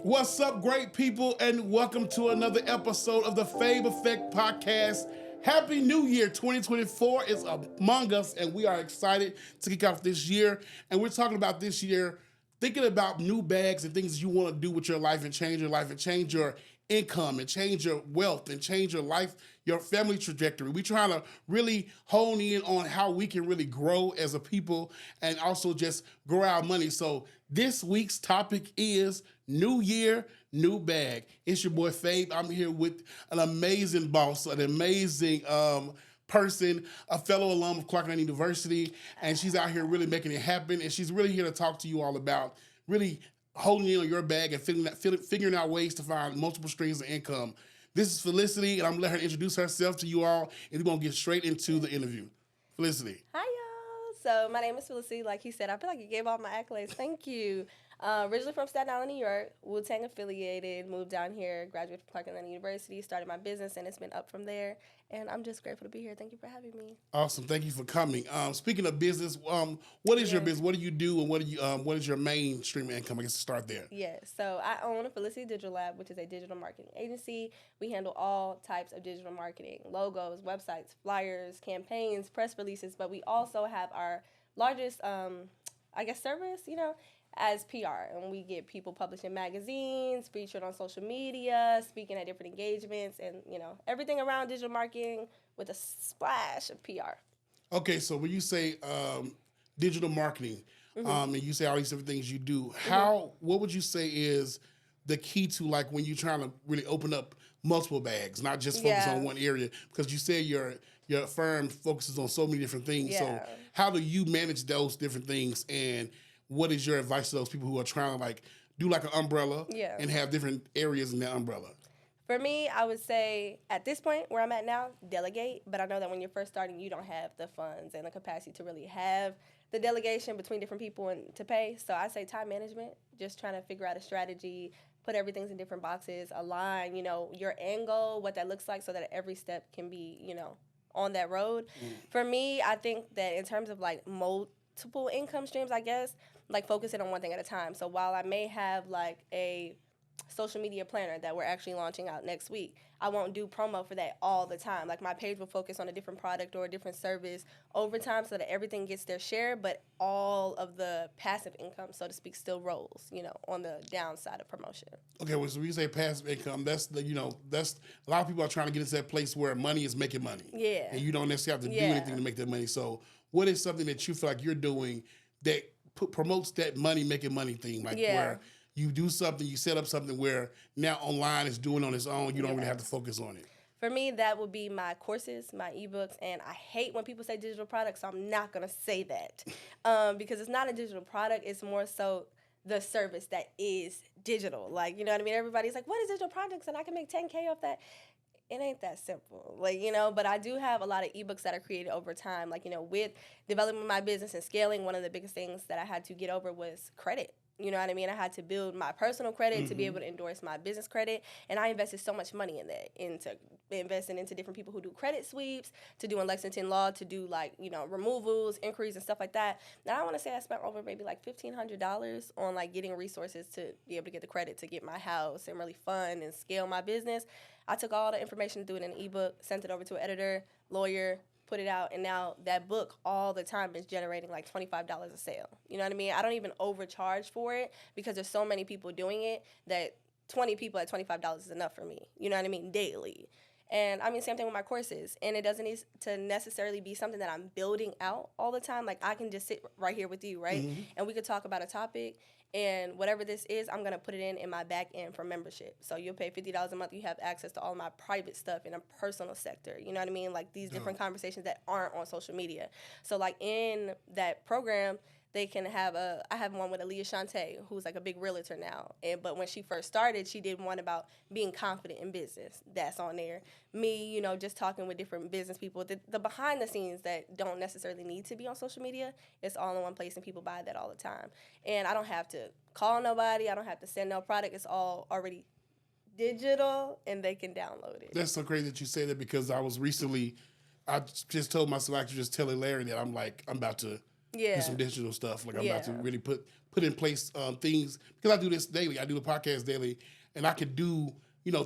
What's up, great people, and welcome to another episode of the Fabe Effect Podcast. Happy New Year 2024 is among us, and we are excited to kick off this year. And we're talking about this year, thinking about new bags and things you want to do with your life and change your life and change your income and change your wealth and change your life, your family trajectory. We're trying to really hone in on how we can really grow as a people and also just grow our money. So this week's topic is New Year, New Bag. It's your boy Fabe. I'm here with an amazing boss, an amazing person, a fellow alum of Clark Atlanta University, and she's out here really making it happen. And she's really here to talk to you all about really holding in on your bag and figuring out ways to find multiple streams of income. This is Felicity, and I'm going to let her introduce herself to you all, and we're going to get straight into the interview. Felicity. Hi, y'all. So my name is Felicity. Like he said, I feel like you gave all my accolades. Thank you. Originally from Staten Island, New York, Wu-Tang affiliated, moved down here, graduated from Clark Atlanta University, started my business, and it's been up from there. And I'm just grateful to be here. Thank you for having me. Awesome. Thank you for coming. Speaking of business, what is your business? What do you do, and what is your main stream of income? I guess to start there. Yeah, so I own Felicity Digital Lab, which is a digital marketing agency. We handle all types of digital marketing, logos, websites, flyers, campaigns, press releases, but we also have our largest, service, as PR, and we get people published in magazines, featured on social media, speaking at different engagements, and everything around digital marketing with a splash of PR. Okay, so when you say digital marketing, and you say all these different things you do, what would you say is the key to, like, when you're trying to really open up multiple bags, not just focus on one area? Because you said your firm focuses on so many different things. Yeah. So how do you manage those different things, and what is your advice to those people who are trying to do an umbrella and have different areas in that umbrella? For me, I would say at this point where I'm at now, delegate. But I know that when you're first starting, you don't have the funds and the capacity to really have the delegation between different people and to pay. So I say time management, just trying to figure out a strategy, put everything in different boxes, align, your end goal, what that looks like, so that every step can be, on that road. For me, I think that in terms of multiple income streams, I guess, focusing on one thing at a time. So while I may have a social media planner that we're actually launching out next week, I won't do promo for that all the time. My page will focus on a different product or a different service over time so that everything gets their share, but all of the passive income, so to speak, still rolls, on the downside of promotion. Okay, well, so when you say passive income, that's a lot of people are trying to get into that place where money is making money. Yeah. And you don't necessarily have to do anything to make that money. So what is something that you feel like you're doing that promotes that making money thing? Where you do something, you set up something where now online is doing on its own, you don't really have to focus on it. For me, that would be my courses, my ebooks, and I hate when people say digital products, so I'm not going to say that because it's not a digital product. It's more so the service that is digital. You know what I mean? Everybody's like, what is digital products? And I can make 10K off that. It ain't that simple, but I do have a lot of ebooks that are created over time. With developing my business and scaling, one of the biggest things that I had to get over was credit. You know what I mean? I had to build my personal credit to be able to endorse my business credit, and I invested so much money in that, into investing into different people who do credit sweeps, to doing Lexington Law, to do removals, inquiries, and stuff like that. Now I want to say I spent over maybe $1,500 on getting resources to be able to get the credit to get my house and really fund and scale my business. I took all the information to do it in an ebook, sent it over to an editor, lawyer, put it out, and now that book all the time is generating $25 a sale. You know what I mean? I don't even overcharge for it because there's so many people doing it that 20 people at $25 is enough for me. You know what I mean? Daily. And I mean, same thing with my courses. And it doesn't need to necessarily be something that I'm building out all the time. I can just sit right here with you, right? And we could talk about a topic. And whatever this is, I'm going to put it in my back end for membership. So you'll pay $50 a month. You have access to all my private stuff in a personal sector. You know what I mean? These different conversations that aren't on social media. So in that program, they can have I have one with Aaliyah Shante, who's a big realtor now. But when she first started, she did one about being confident in business. That's on there. Me, just talking with different business people. The behind the scenes that don't necessarily need to be on social media, it's all in one place, and people buy that all the time. And I don't have to call nobody. I don't have to send no product. It's all already digital, and they can download it. That's so crazy that you say that, because I just told myself, I could just tell Larry that I'm about to do some digital stuff. I'm about to really put put in place things, because I do this daily. I do the podcast daily, and I can do,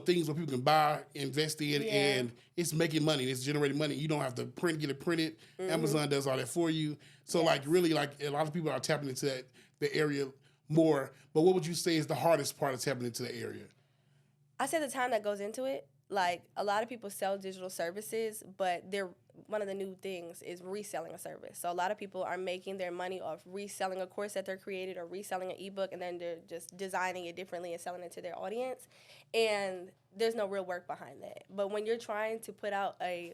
things where people can buy, invest in, and it's making money. It's generating money. You don't have to get it printed. Amazon does all that for you. So really, a lot of people are tapping into the area more. But what would you say is the hardest part of tapping into the area? I say the time that goes into it. Like, a lot of people sell digital services, but one of the new things is reselling a service. So a lot of people are making their money off reselling a course that they're created or reselling an ebook, and then they're just designing it differently and selling it to their audience. And there's no real work behind that. But when you're trying to put out a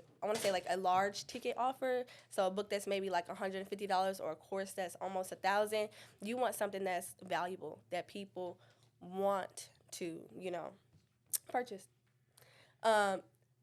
large ticket offer, so a book that's maybe like $150 or a course that's almost $1,000, you want something that's valuable, that people want to, purchase.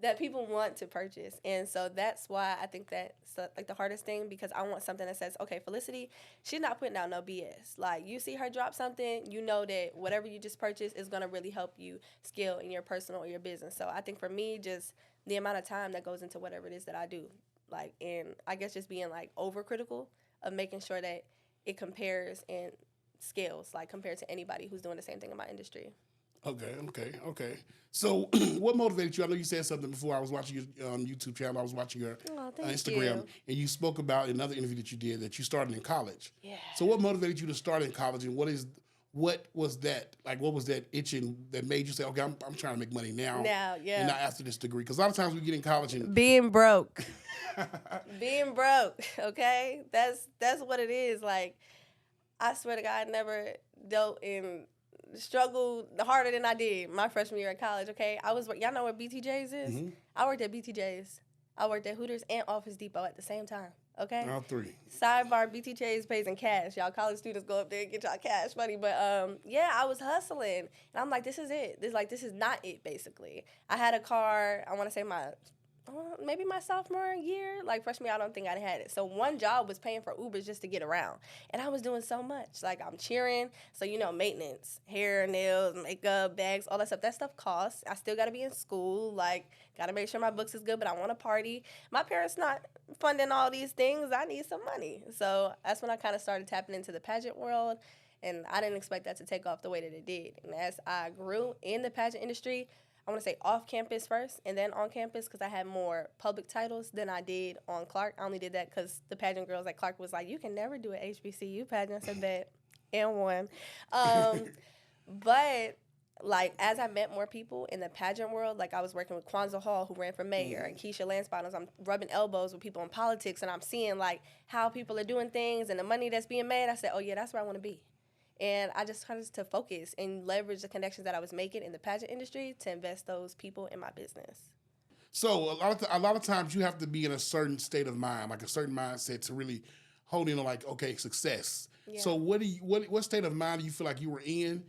That people want to purchase. And so that's why I think that's like the hardest thing, because I want something that says, okay, Felicity, she's not putting out no BS. Like, you see her drop something, you know that whatever you just purchased is going to really help you scale in your personal or your business. So I think for me, just the amount of time that goes into whatever it is that I do, like, and I guess just being like overcritical of making sure that it compares and scales, like, compared to anybody who's doing the same thing in my industry. Okay. So, what motivated you? I know you said something before. I was watching your YouTube channel. I was watching your Instagram, and you spoke about in another interview that you did that you started in college. Yeah. So, what motivated you to start in college, and what was that? Like, what was that itching that made you say, okay, I'm trying to make money now, and not after this degree? Because a lot of times we get in college and being broke, okay, that's what it is. Like, I swear to God, I never dealt in struggled harder than I did my freshman year at college, okay? Y'all know where BTJ's is? Mm-hmm. I worked at BTJ's. I worked at Hooters and Office Depot at the same time, okay? All three. Sidebar, BTJ's pays in cash. Y'all college students go up there and get y'all cash money. But, I was hustling. And I'm like, this is it. This is not it, basically. I had a car, I want to say maybe my sophomore year, like freshman year, I don't think I had it. So one job was paying for Ubers just to get around. And I was doing so much. Like, I'm cheering. So, maintenance, hair, nails, makeup, bags, all that stuff. That stuff costs. I still got to be in school. Like, got to make sure my books is good, but I want to party. My parents not funding all these things. I need some money. So that's when I kind of started tapping into the pageant world. And I didn't expect that to take off the way that it did. And as I grew in the pageant industry, I want to say off campus first and then on campus, because I had more public titles than I did on Clark. I only did that because the pageant girls at Clark was like, you can never do an HBCU pageant. I said that and one. But like, as I met more people in the pageant world, like I was working with Kwanzaa Hall, who ran for mayor, and Keisha Lance Bottoms. I'm rubbing elbows with people in politics, and I'm seeing like how people are doing things and the money that's being made. I said, oh yeah, that's where I want to be. And I just tried to focus and leverage the connections that I was making in the pageant industry to invest those people in my business. So a lot of times you have to be in a certain state of mind, like a certain mindset to really hone in on like, okay, success. Yeah. So what state of mind do you feel like you were in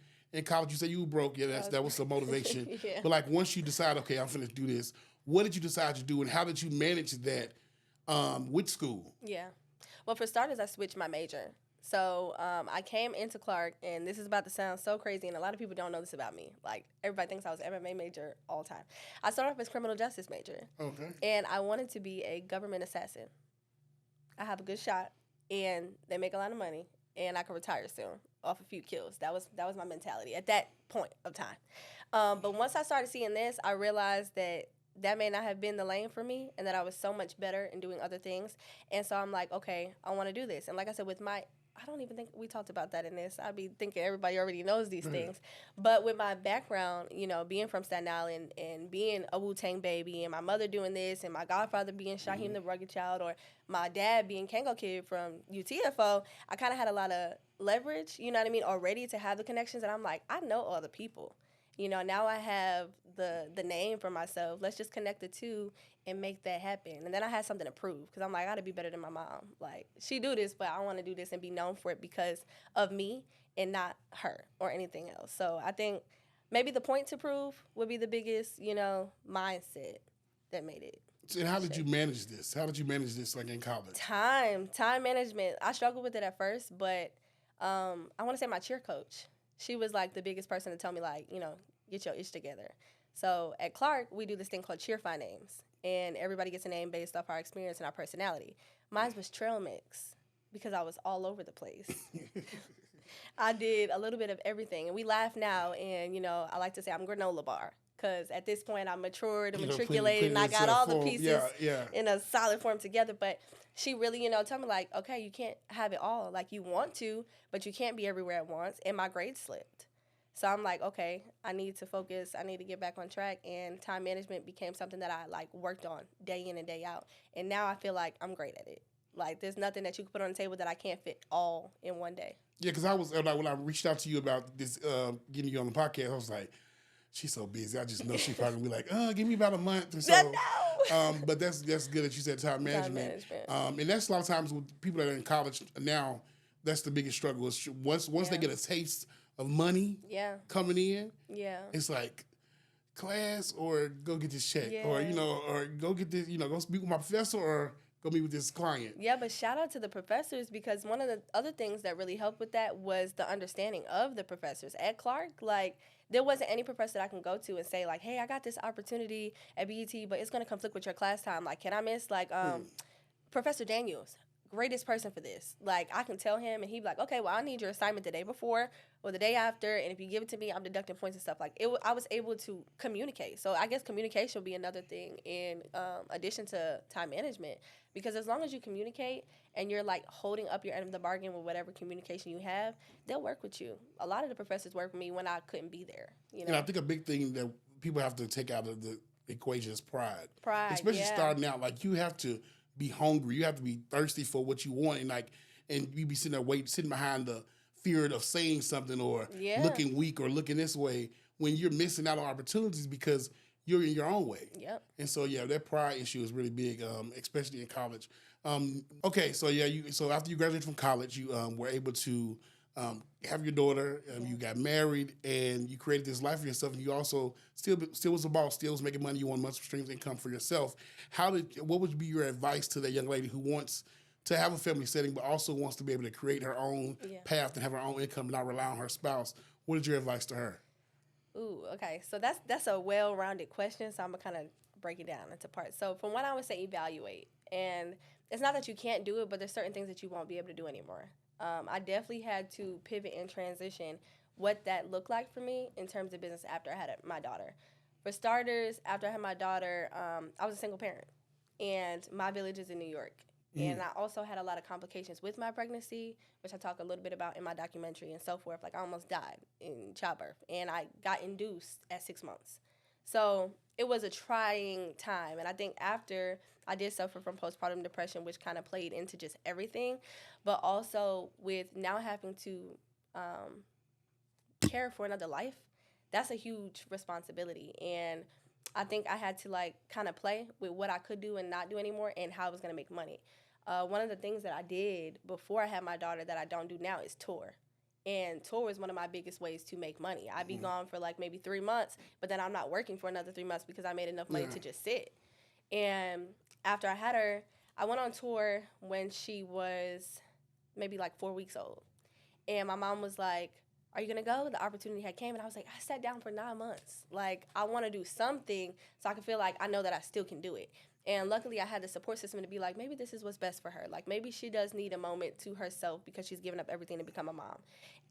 college? You said you were broke. Yeah, that was some motivation. Yeah. But like, once you decide, okay, I'm finna do this, what did you decide to do, and how did you manage that with school? Yeah. Well, for starters, I switched my major. So I came into Clark, and this is about to sound so crazy, and a lot of people don't know this about me. Like, everybody thinks I was an MMA major all the time. I started off as criminal justice major. Okay. And I wanted to be a government assassin. I have a good shot, and they make a lot of money, and I can retire soon off a few kills. That was my mentality at that point of time. But once I started seeing this, I realized that may not have been the lane for me, and that I was so much better in doing other things. And so I'm like, okay, I want to do this. And like I said, I don't even think we talked about that in this. I'd be thinking everybody already knows these things. But with my background, being from Staten Island and being a Wu-Tang baby, and my mother doing this, and my godfather being Shaheem the Rugged Child, or my dad being Kango Kid from UTFO, I kind of had a lot of leverage, already to have the connections. And I'm like, I know all the people. Now I have the name for myself. Let's just connect the two and make that happen. And then I had something to prove, because I'm like, I got to be better than my mom. Like, she do this, but I want to do this and be known for it because of me and not her or anything else. So I think maybe the point to prove would be the biggest, mindset that made it. And how did you manage this? How did you manage this, like, in college? Time management. I struggled with it at first, but I want to say my cheer coach, she was like the biggest person to tell me, like, get your ish together. So at Clark, we do this thing called Cheer Find Names, and everybody gets a name based off our experience and our personality. Mine was Trail Mix, because I was all over the place. I did a little bit of everything, and we laugh now. And I like to say I'm granola bar because at this point I'm matured and Put matriculated, it and I got into all the form. pieces Yeah, yeah. in a solid form together. But she really, told me like, okay, you can't have it all. Like you want to, but you can't be everywhere at once. And my grades slipped. So I'm like, okay, I need to focus. I need to get back on track. And time management became something that I like worked on day in and day out. And now I feel like I'm great at it. Like there's nothing that you can put on the table that I can't fit all in one day. Yeah, because I was like when I reached out to you about this, getting you on the podcast, I was like, she's so busy. I just know she's probably gonna be like, give me about a month or so. No. But that's good that you said time management. And that's a lot of times with people that are in college now. That's the biggest struggle. Is once they get a taste of money coming in, it's like class or go get this check or or go get this, go speak with my professor or go meet with this client. Yeah, but shout out to the professors because one of the other things that really helped with that was the understanding of the professors at Clark. Like there wasn't any professor that I can go to and say like, hey, I got this opportunity at BET, but it's going to conflict with your class time. Like, can I miss Professor Daniels? Greatest person for this. Like I can tell him and he'd be like, okay, well I need your assignment the day before or the day after, and if you give it to me, I'm deducting points and stuff. Like I was able to communicate. So I guess communication will be another thing in addition to time management, because as long as you communicate and you're like holding up your end of the bargain with whatever communication you have, they'll work with you. A lot of the professors worked with me when I couldn't be there. And I think a big thing that people have to take out of the equation is pride. Pride, especially starting out. Like you have to be hungry. You have to be thirsty for what you want, and you be sitting there sitting behind the fear of saying something or looking weak or looking this way when you're missing out on opportunities because you're in your own way. Yep. And so that pride issue is really big, especially in college. Okay, so so after you graduated from college, you were able to have your daughter. You got married, and you created this life for yourself. And you also still was a boss, still was making money. You want monthly streams of income for yourself. What would be your advice to that young lady who wants to have a family setting, but also wants to be able to create her own path and have her own income, and not rely on her spouse? What is your advice to her? Ooh, okay. So that's a well-rounded question. So I'm gonna kind of break it down into parts. So from what I would say, evaluate, and it's not that you can't do it, but there's certain things that you won't be able to do anymore. I definitely had to pivot and transition what that looked like for me in terms of business after I had my daughter. For starters, after I had my daughter, I was a single parent, and my village is in New York. And I also had a lot of complications with my pregnancy, which I talk a little bit about in my documentary and so forth. Like I almost died in childbirth, and I got induced at 6 months. So it was a trying time. And I think after I did suffer from postpartum depression, which kind of played into just everything, but also with now having to care for another life, that's a huge responsibility. And I think I had to like kind of play with what I could do and not do anymore and how I was going to make money. One of the things that I did before I had my daughter that I don't do now is tour. And tour is one of my biggest ways to make money. I'd be gone for like maybe 3 months, but then I'm not working for another 3 months because I made enough money to just sit. And after I had her, I went on tour when she was maybe like 4 weeks old. And my mom was like, are you going to go? The opportunity had came, and I was like, I sat down for 9 months. Like, I want to do something so I can feel like I know that I still can do it. And luckily, I had the support system to be like, maybe this is what's best for her. Like, maybe she does need a moment to herself because she's given up everything to become a mom.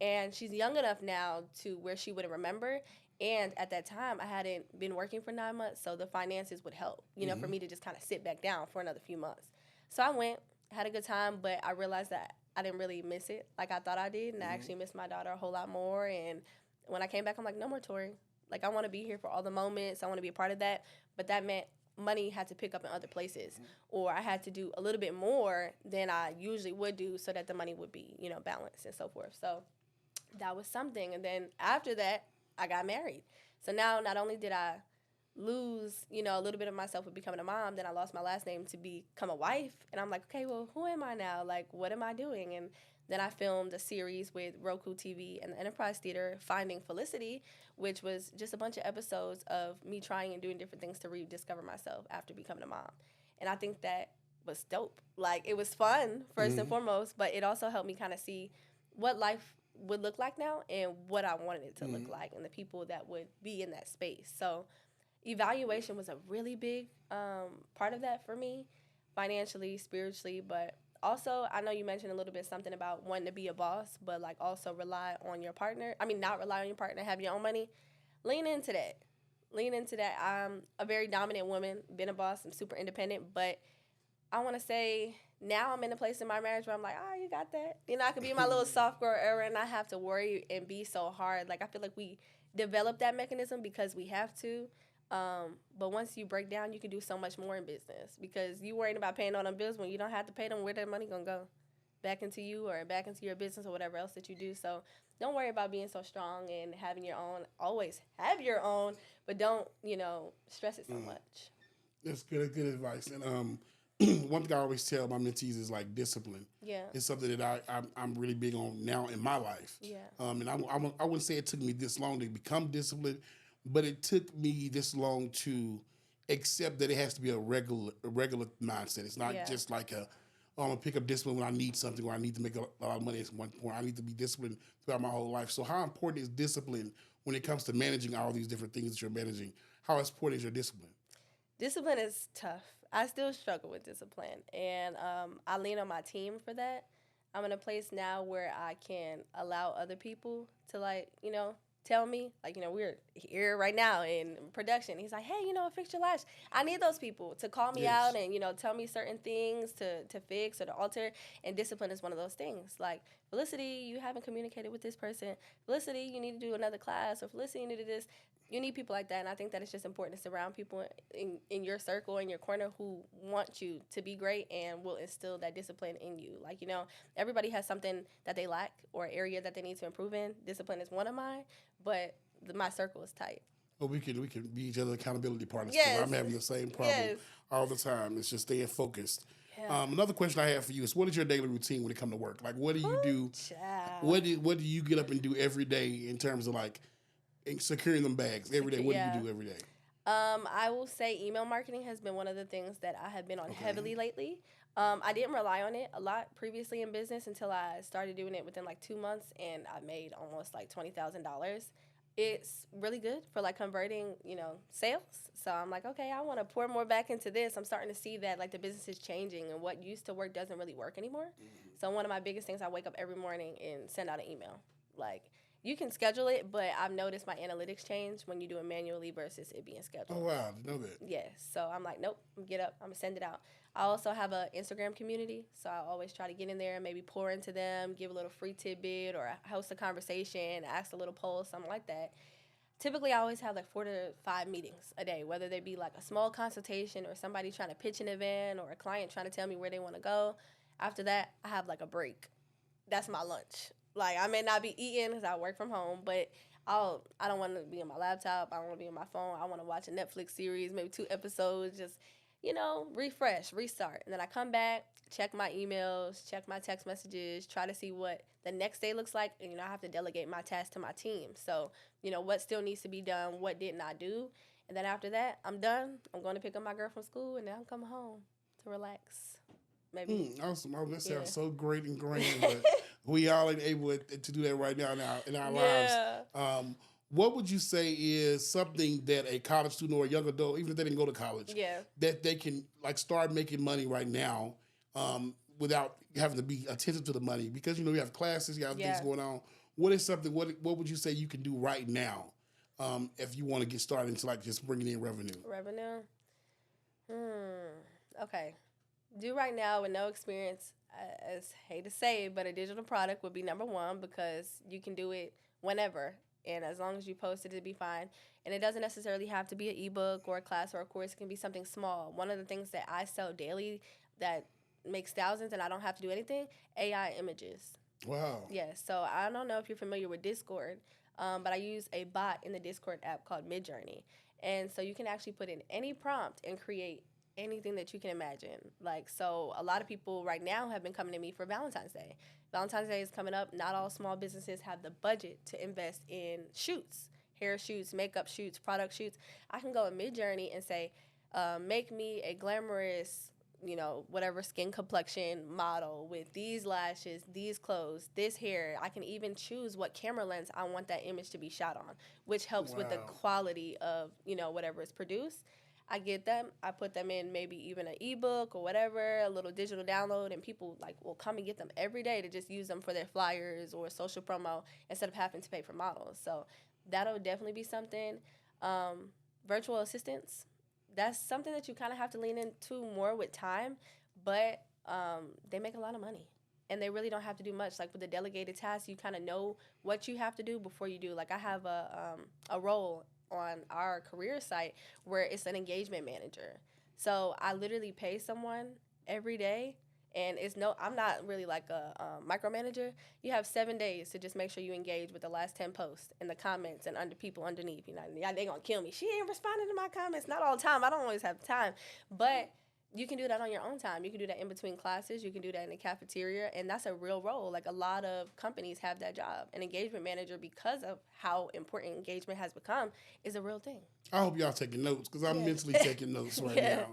And she's young enough now to where she wouldn't remember. And at that time, I hadn't been working for 9 months, so the finances would help, for me to just kind of sit back down for another few months. So I went, had a good time, but I realized that I didn't really miss it like I thought I did, and I actually missed my daughter a whole lot more. And when I came back, I'm like, no more touring. Like, I want to be here for all the moments. I want to be a part of that. But that meant money had to pick up in other places, or I had to do a little bit more than I usually would do so that the money would be, balanced and so forth. So that was something. And then after that, I got married. So now not only did I lose, a little bit of myself with becoming a mom, then I lost my last name to become a wife. And I'm like, okay, well, who am I now? Like, what am I doing? And then I filmed a series with Roku TV and the Enterprise Theater, Finding Felicity, which was just a bunch of episodes of me trying and doing different things to rediscover myself after becoming a mom. And I think that was dope. Like, it was fun, first and foremost, but it also helped me kind of see what life would look like now and what I wanted it to look like and the people that would be in that space. So evaluation was a really big part of that for me, financially, spiritually, but Also, I know you mentioned a little bit something about wanting to be a boss, but like also rely on your partner. I mean, not rely on your partner, have your own money. Lean into that. Lean into that. I'm a very dominant woman, been a boss, I'm super independent, but I want to say now I'm in a place in my marriage where I'm like, oh, you got that. You know, I could be in my little soft girl era and not have to worry and be so hard. Like, I feel like we develop that mechanism because we have to. But once you break down, you can do so much more in business because you worrying about paying all them bills when you don't have to pay them. Where that money gonna go? Back into you or back into your business or whatever else that you do. So don't worry about being so strong and having your own. Always have your own, but don't stress it so much. That's good advice. And one thing I always tell my mentees is like discipline. Yeah. It's something that I'm really big on now in my life. Yeah. And I wouldn't say it took me this long to become disciplined, but it took me this long to accept that it has to be a regular mindset. It's not just like I'm gonna pick up discipline when I need something or I need to make a lot of money at one point. I need to be disciplined throughout my whole life. So how important is discipline when it comes to managing all these different things that you're managing? How important is your discipline? Discipline is tough. I still struggle with discipline, and I lean on my team for that. I'm in a place now where I can allow other people to tell me, we're here right now in production. He's like, hey, fix your lash. I need those people to call me out and, tell me certain things to fix or to alter. And discipline is one of those things. Like, Felicity, you haven't communicated with this person. Felicity, you need to do another class. Or Felicity, you need to do this. You need people like that. And I think that it's just important to surround people in your circle, in your corner, who want you to be great and will instill that discipline in you. Like, everybody has something that they lack or area that they need to improve in. Discipline is one of mine. But my circle is tight. Well, we can be each other accountability partners. Yes. I'm having the same problem all the time. It's just staying focused. Yeah. Another question I have for you is, what is your daily routine when it comes to work? Like, what do you do? Child. What do you get up and do every day in terms of like securing them bags every day? What do you do every day? I will say email marketing has been one of the things that I have been on heavily lately. I didn't rely on it a lot previously in business until I started doing it within like 2 months, and I made almost like $20,000. It's really good for like converting, sales. So I'm like, okay, I want to pour more back into this. I'm starting to see that like the business is changing and what used to work doesn't really work anymore. Mm-hmm. So one of my biggest things, I wake up every morning and send out an email. Like, you can schedule it, but I've noticed my analytics change when you do it manually versus it being scheduled. Oh, wow. I didn't know that. Yes. So I'm like, nope, get up. I'm going to send it out. I also have an Instagram community, so I always try to get in there and maybe pour into them, give a little free tidbit or host a conversation, ask a little poll, something like that. Typically, I always have like 4 to 5 meetings a day, whether they be like a small consultation or somebody trying to pitch an event or a client trying to tell me where they want to go. After that, I have like a break. That's my lunch. Like, I may not be eating because I work from home, but I don't want to be on my laptop. I don't want to be on my phone. I want to watch a Netflix series, maybe 2 episodes, just, refresh, restart. And then I come back, check my emails, check my text messages, try to see what the next day looks like. And, I have to delegate my tasks to my team. So, what still needs to be done, what didn't I do. And then after that, I'm done. I'm going to pick up my girl from school, and then I'm coming home to relax. Maybe. Awesome. Oh, that sounds so great and grand. But we all ain't able to do that right now in our lives. What would you say is something that a college student or a young adult, even if they didn't go to college, that they can like start making money right now without having to be attentive to the money? Because, you have classes, you have things going on. What is something, what would you say you can do right now if you want to get started into like just bringing in revenue? Revenue? Okay. Do right now with no experience, as hate to say, but a digital product would be number one because you can do it whenever. And as long as you post it, it'll be fine. And it doesn't necessarily have to be an ebook or a class or a course. It can be something small. One of the things that I sell daily that makes thousands and I don't have to do anything, AI images. Wow. Yes. So I don't know if you're familiar with Discord, but I use a bot in the Discord app called Midjourney. And so you can actually put in any prompt and create anything that you can imagine. Like, so a lot of people right now have been coming to me for Valentine's Day. Valentine's Day is coming up. Not all small businesses have the budget to invest in shoots, hair shoots, makeup shoots, product shoots. I can go in Midjourney and say, make me a glamorous, whatever skin complexion model with these lashes, these clothes, this hair. I can even choose what camera lens I want that image to be shot on, which helps with the quality of, whatever is produced. I get them, I put them in maybe even an ebook or whatever, a little digital download, and people like will come and get them every day to just use them for their flyers or social promo instead of having to pay for models. So that'll definitely be something. Um, Virtual assistants, that's something that you kind of have to lean into more with time, but they make a lot of money. And they really don't have to do much. Like with the delegated tasks, you kind of know what you have to do before you do. Like I have a role on our career site where it's an engagement manager. So I literally pay someone every day, and it's no, I'm not really like a micromanager. You have 7 days to just make sure you engage with the last 10 posts and the comments and under people underneath. You know, yeah, they gonna kill me. She ain't responding to my comments. Not all the time. I don't always have time, but you can do that on your own time. You can do that in between classes. You can do that in the cafeteria, and that's a real role. Like a lot of companies have that job. An engagement manager, because of how important engagement has become, is a real thing. I hope y'all taking notes because I'm mentally taking notes right Yeah.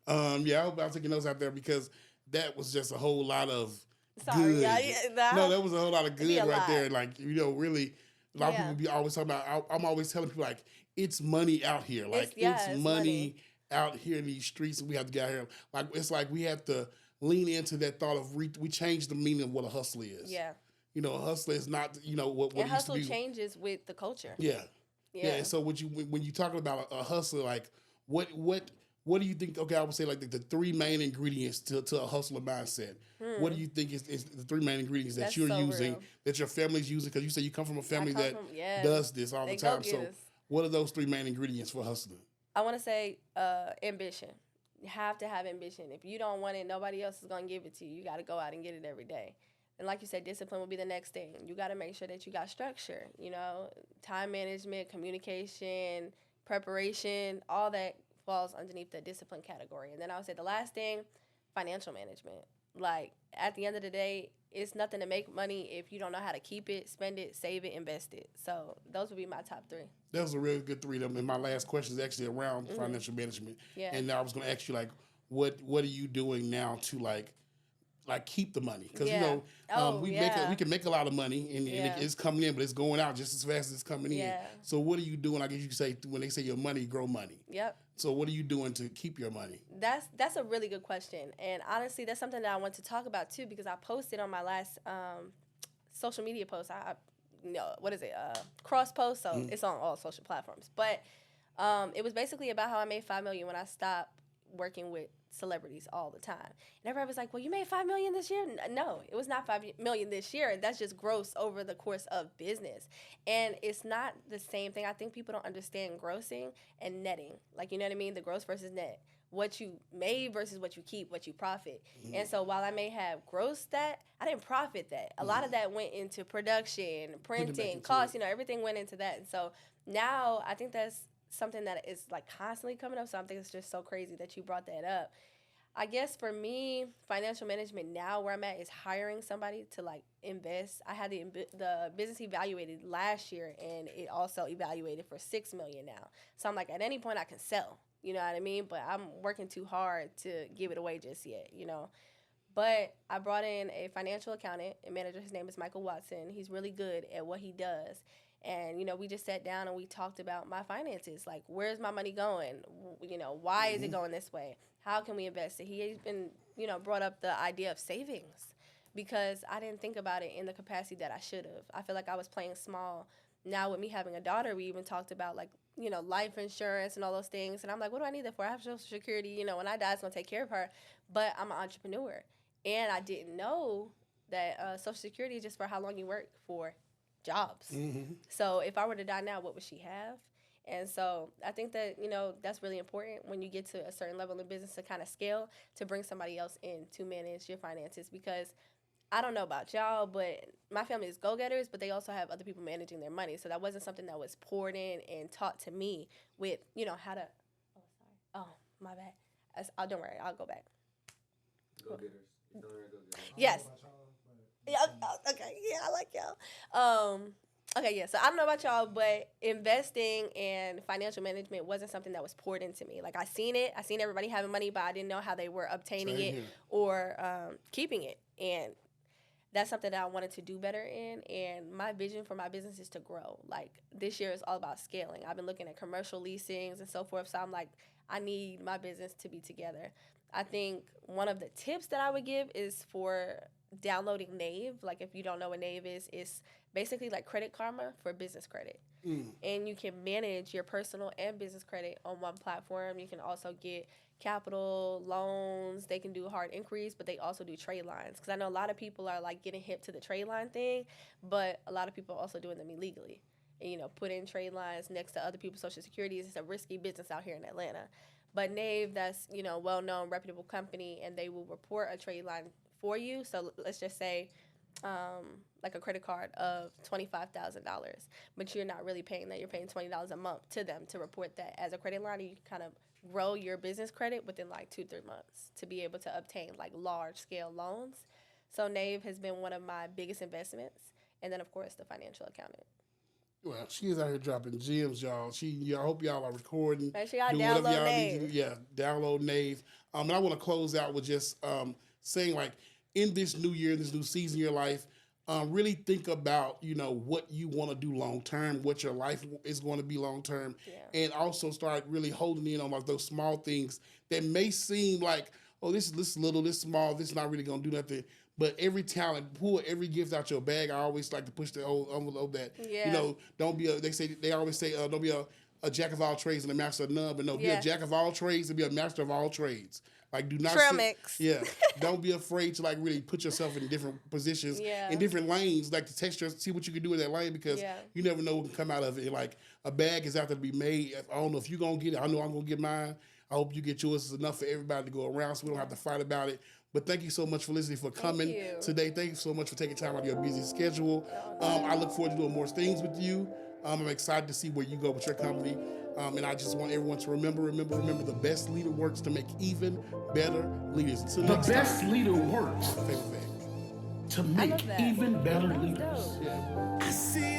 now. I hope y'all taking notes out there because that was just a whole lot of Sorry, good. yeah, No, that was a whole lot of It'd be good a right lot. there. Like, really, a lot of people be always talking about, I'm always telling people, like, it's money out here. Like, it's money out here in these streets, and we have to get out here. Like, it's like we have to lean into that thought of we change the meaning of what a hustler is. Yeah. You know, a hustler is not, what And it used to hustle be. changes with the culture. Yeah. And so when you talking about a hustler, like what do you think? Okay, I would say like the three main ingredients to a hustler mindset. What do you think is the three main ingredients that That's you're so using, real. that your family's using? Because you say you come from a family that yeah. does this all They the time. go So getters. what are those three main ingredients for hustling? I want to say ambition. You have to have ambition. If you don't want it, nobody else is going to give it to you. You got to go out and get it every day. And like you said, discipline will be the next thing. You got to make sure that you got structure, time management, communication, preparation, all that falls underneath the discipline category. And then I would say the last thing, financial management. Like at the end of the day, it's nothing to make money if you don't know how to keep it, spend it, save it, invest it. So those would be my top three. That was a really good three. And my last question is actually around financial management. Yeah. And I was going to ask you, like, what are you doing now to like keep the money? Because we can make a lot of money and it's coming in, but it's going out just as fast as it's coming in. So what are you doing? I guess you say when they say your money grow money. Yep. So what are you doing to keep your money? That's a really good question, and honestly, that's something that I want to talk about too because I posted on my last social media post. Cross post, so it's on all social platforms. But it was basically about how I made $5 million when I stopped working with celebrities all the time. And everybody was like, well, you made $5 million this year? No, it was not $5 million this year. That's just gross over the course of business. And it's not the same thing. I think people don't understand grossing and netting. Like, you know what I mean? The gross versus net. What you made versus what you keep, what you profit. And so while I may have grossed that, I didn't profit that. A lot of that went into production, printing, costs, everything went into that. And so now I think that's something that is like constantly coming up. So I think it's just so crazy that you brought that up. I guess for me, financial management now where I'm at is hiring somebody to like invest. I had the business evaluated last year and it also evaluated for $6 million now. So I'm like, at any point I can sell, you know what I mean? But I'm working too hard to give it away just yet, But I brought in a financial accountant and manager. His name is Michael Watson. He's really good at what he does. And, we just sat down and we talked about my finances. Like, where's my money going? Why is it going this way? How can we invest it? He's been, brought up the idea of savings because I didn't think about it in the capacity that I should have. I feel like I was playing small. Now with me having a daughter, we even talked about, like, life insurance and all those things. And I'm like, what do I need that for? I have Social Security. When I die, it's going to take care of her. But I'm an entrepreneur. And I didn't know that Social Security is just for how long you work for jobs. So if I were to die now, what would she have? And so I think that, that's really important when you get to a certain level in business to kind of scale, to bring somebody else in to manage your finances. Because I don't know about y'all, but my family is go-getters, but they also have other people managing their money. So that wasn't something that was poured in and taught to me with, how to, my bad. Don't worry, I'll go back. Go-getters. Yes. Yeah, okay, yeah, I like y'all. Okay, yeah, so I don't know about y'all, but investing and financial management wasn't something that was poured into me. Like, I seen everybody having money, but I didn't know how they were obtaining it or keeping it. And that's something that I wanted to do better in. And my vision for my business is to grow. Like this year is all about scaling. I've been looking at commercial leasings and so forth. So I'm like, I need my business to be together. I think one of the tips that I would give is for downloading Nave. Like if you don't know what Nave is, it's basically like Credit Karma for business credit. And you can manage your personal and business credit on one platform. You can also get capital loans. They can do hard inquiries, but they also do trade lines. Because I know a lot of people are like getting hip to the trade line thing, but a lot of people are also doing them illegally. And, you know, put in trade lines next to other people's social securities. It's a risky business out here in Atlanta. But Nave, that's, you know, well-known, reputable company, and they will report a trade line for you. So let's just say like a credit card of $25,000, but you're not really paying that. You're paying $20 a month to them to report that as a credit line. And you can kind of grow your business credit within like 2-3 months to be able to obtain like large-scale loans. So Nave has been one of my biggest investments. And then, of course, the financial accountant. Well, she is out here dropping gems, y'all. I hope y'all are recording. Make sure y'all doing whatever download y'all Nave. need to do. Yeah, download Nave. And I want to close out with just saying, like, in this new year, this new season of your life, really think about, you know, what you want to do long term, what your life is going to be long term, and also start really holding in on like those small things that may seem like, oh, this little, this small, this is not really going to do nothing. But every talent, pull every gift out your bag. I always like to push the old envelope that, you know, don't be they always say, don't be a jack of all trades and a master of none, but no, be a jack of all trades and be a master of all trades. Like, do not don't be afraid to like really put yourself in different positions, in different lanes, like to test see what you can do in that lane, because you never know what can come out of it. Like a bag is out there to be made. I don't know if you're gonna get it. I know I'm gonna get mine. I hope you get yours. It's enough for everybody to go around, so we don't have to fight about it. But thank you so much for listening, for coming today. Thank you so much for taking time out of your busy schedule. I look forward to doing more things with you. I'm excited to see where you go with your company. And I just want everyone to remember, the best leader works to make even better leaders. Until next time. The best leader works Fabe. to make even better leaders. Yeah. I see